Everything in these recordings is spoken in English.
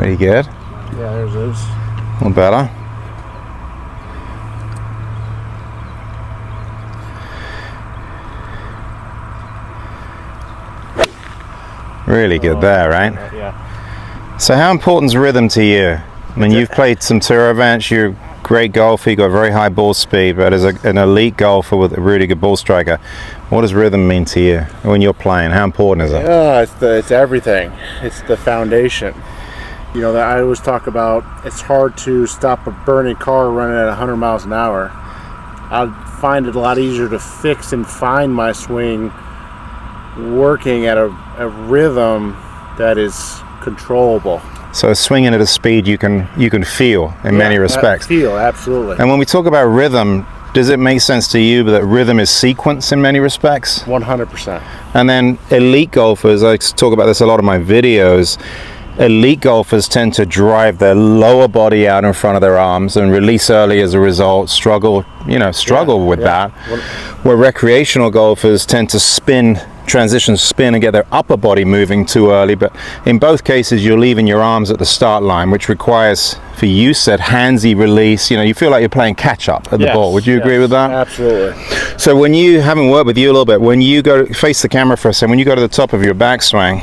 Pretty good. Yeah, there's those. A little better. Really good there, right? Yeah. So how important is rhythm to you? I mean, you've played some tour events, you're a great golfer, you've got very high ball speed, but as an elite golfer with a really good ball striker, what does rhythm mean to you when you're playing? How important is it? Yeah, it's everything. It's the foundation. You know, that I always talk about, it's hard to stop a burning car running at 100 miles an hour. I find it a lot easier to fix and find my swing working at a rhythm that is controllable. So swinging at a speed you can feel in many respects. Feel, absolutely. And when we talk about rhythm, does it make sense to you that rhythm is sequence in many respects? 100%. And then elite golfers, I talk about this a lot in my videos, elite golfers tend to drive their lower body out in front of their arms and release early as a result, struggle with that. Where recreational golfers tend to transition spin and get their upper body moving too early, but in both cases you're leaving your arms at the start line, which requires, for you said, handsy release. You know, you feel like you're playing catch up at the ball. Would you agree with that? Absolutely. So when you, having worked with you a little bit, when you go face the camera for a second, when you go to the top of your backswing,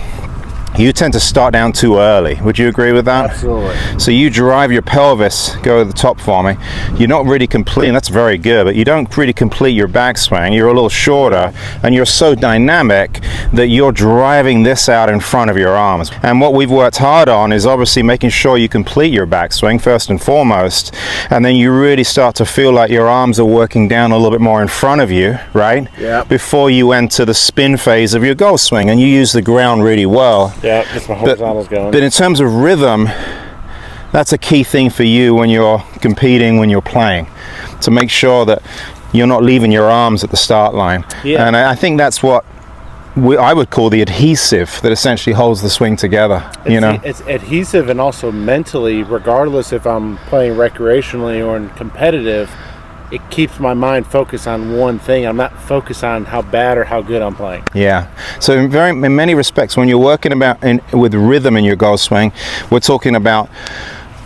you tend to start down too early. Would you agree with that? Absolutely. So you drive your pelvis, go to the top for me. You're not really completing, that's very good, but you don't really complete your backswing. You're a little shorter, and you're so dynamic that you're driving this out in front of your arms. And what we've worked hard on is obviously making sure you complete your backswing first and foremost, and then you really start to feel like your arms are working down a little bit more in front of you, right? Yeah. Before you enter the spin phase of your golf swing, and you use the ground really well. Yeah, just my horizontals going. But in terms of rhythm, that's a key thing for you when you're competing, when you're playing, to make sure that you're not leaving your arms at the start line. Yeah. And I think that's what I would call the adhesive that essentially holds the swing together. It's adhesive, and also mentally, regardless if I'm playing recreationally or in competitive, it keeps my mind focused on one thing. I'm not focused on how bad or how good I'm playing. Yeah. So in many respects, when you're working with rhythm in your golf swing, we're talking about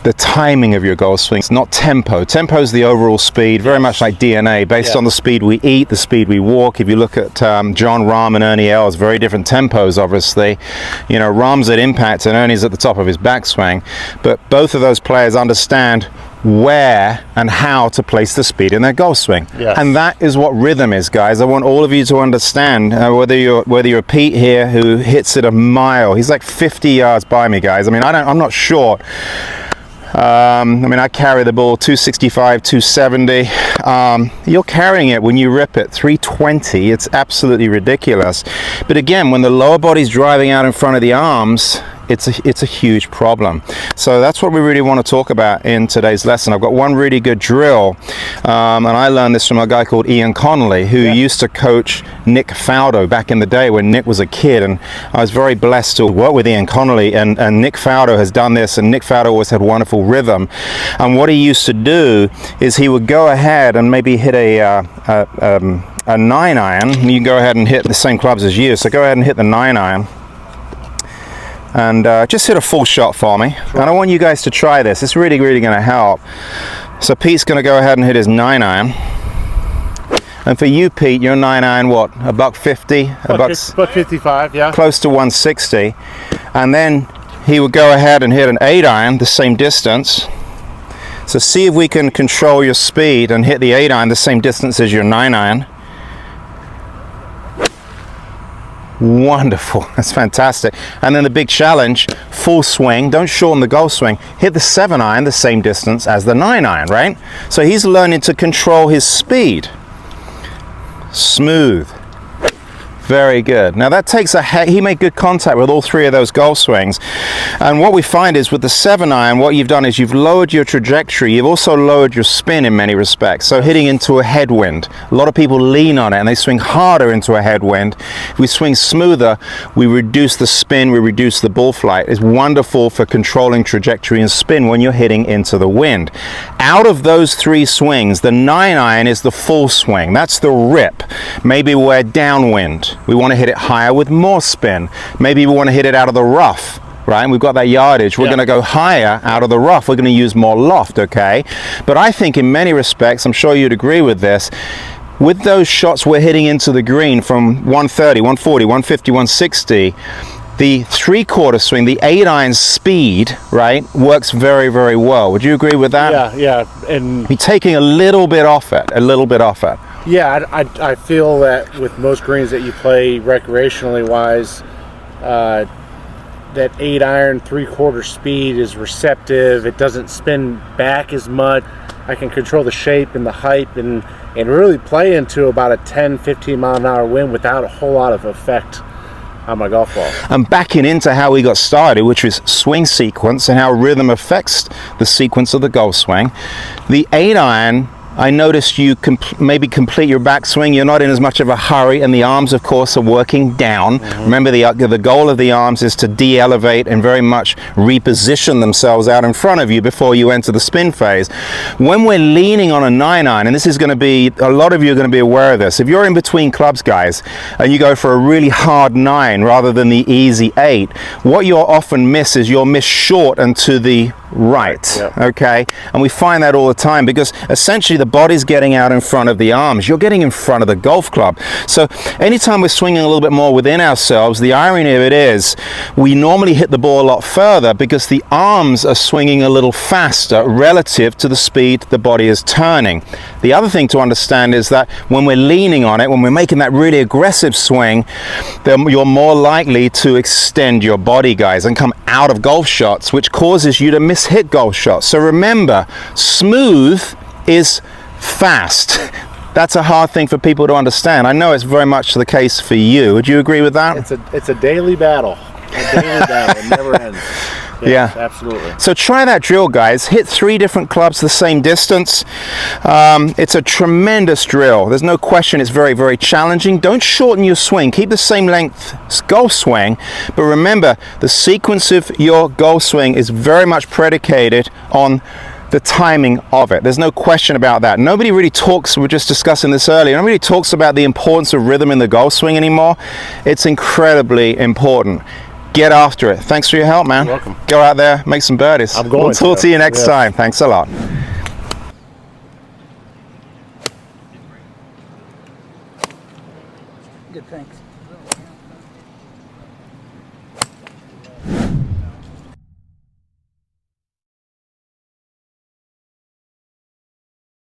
the timing of your golf swing. It's not tempo. Tempo is the overall speed, very much like DNA, based on the speed we eat, the speed we walk. If you look at John Rahm and Ernie Els, very different tempos, obviously. You know, Rahm's at impact and Ernie's at the top of his backswing. But both of those players understand where and how to place the speed in their golf swing. Yes. And that is what rhythm is, guys. I want all of you to understand, whether you're Pete here, who hits it a mile. He's like 50 yards by me, guys. I mean, I'm not short. I mean, I carry the ball 265, 270. You're carrying it when you rip it 320. It's absolutely ridiculous. But again, when the lower body's driving out in front of the arms, it's a huge problem. So that's what we really want to talk about in today's lesson. I've got one really good drill, and I learned this from a guy called Ian Connolly, who used to coach Nick Faldo back in the day when Nick was a kid, and I was very blessed to work with Ian Connolly, and Nick Faldo has done this, and Nick Faldo always had wonderful rhythm. And what he used to do is he would go ahead and maybe hit a 9-iron. You can go ahead and hit the same clubs as you, so go ahead and hit the 9-iron. And just hit a full shot for me. And I want you guys to try this. It's really, really going to help. So Pete's going to go ahead and hit his 9-iron. And for you, Pete, your 9-iron, what? $150? $155, yeah. Close to 160. And then he would go ahead and hit an 8-iron, the same distance. So see if we can control your speed and hit the 8-iron the same distance as your 9-iron. Wonderful. That's fantastic. And then the big challenge, full swing, don't shorten the golf swing, hit the 7-iron the same distance as the 9-iron, right? So he's learning to control his speed. Smooth. Very good. Now that takes he made good contact with all three of those golf swings. And what we find is with the 7-iron, what you've done is you've lowered your trajectory. You've also lowered your spin in many respects. So hitting into a headwind. A lot of people lean on it and they swing harder into a headwind. If we swing smoother, we reduce the spin, we reduce the ball flight. It's wonderful for controlling trajectory and spin when you're hitting into the wind. Out of those three swings, the 9-iron is the full swing. That's the rip. Maybe we're downwind. We want to hit it higher with more spin. Maybe we want to hit it out of the rough, right? And we've got that yardage. We're going to go higher out of the rough. We're going to use more loft, okay? But I think in many respects, I'm sure you'd agree with this, with those shots we're hitting into the green from 130, 140, 150, 160, the 3/4 swing, the 8-iron speed, right, works very, very well. Would you agree with that? Yeah, and You're taking a little bit off it, Yeah, I feel that with most greens that you play recreationally wise, that 8-iron 3/4 speed is receptive. It doesn't spin back as much. I can control the shape and the height and really play into about a 10-15 mile an hour wind without a whole lot of effect on my golf ball. And backing into how we got started, which was swing sequence and how rhythm affects the sequence of the golf swing, the 8-iron, I noticed you maybe complete your backswing. You're not in as much of a hurry, and the arms, of course, are working down. Remember, the goal of the arms is to de-elevate and very much reposition themselves out in front of you before you enter the spin phase. When we're leaning on a 9-iron, and this is going to be, a lot of you are going to be aware of this, if you're in between clubs, guys, and you go for a really hard 9 rather than the easy 8, what you'll often miss is you'll miss short and to the right, okay? And we find that all the time because essentially the body's getting out in front of the arms. You're getting in front of the golf club. So anytime we're swinging a little bit more within ourselves, the irony of it is we normally hit the ball a lot further because the arms are swinging a little faster relative to the speed the body is turning. The other thing to understand is that when we're leaning on it, when we're making that really aggressive swing, then you're more likely to extend your body, guys, and come out of golf shots, which causes you to miss hit golf shots. So remember, smooth is fast. That's a hard thing for people to understand. I know it's very much the case for you. Would you agree with that? It's a daily battle. A daily battle. It never ends. Yes, Yeah, absolutely. So try that drill, guys. Hit 3 different clubs the same distance. It's a tremendous drill. There's no question it's very, very challenging. Don't shorten your swing. Keep the same length golf swing. But remember, the sequence of your golf swing is very much predicated on the timing of it. There's no question about that. Nobody really talks, we were just discussing this earlier, nobody talks about the importance of rhythm in the golf swing anymore. It's incredibly important. Get after it. Thanks for your help, man. You're welcome. Go out there, make some birdies. I'm going We'll talk to you next Yes. time. Thanks a lot.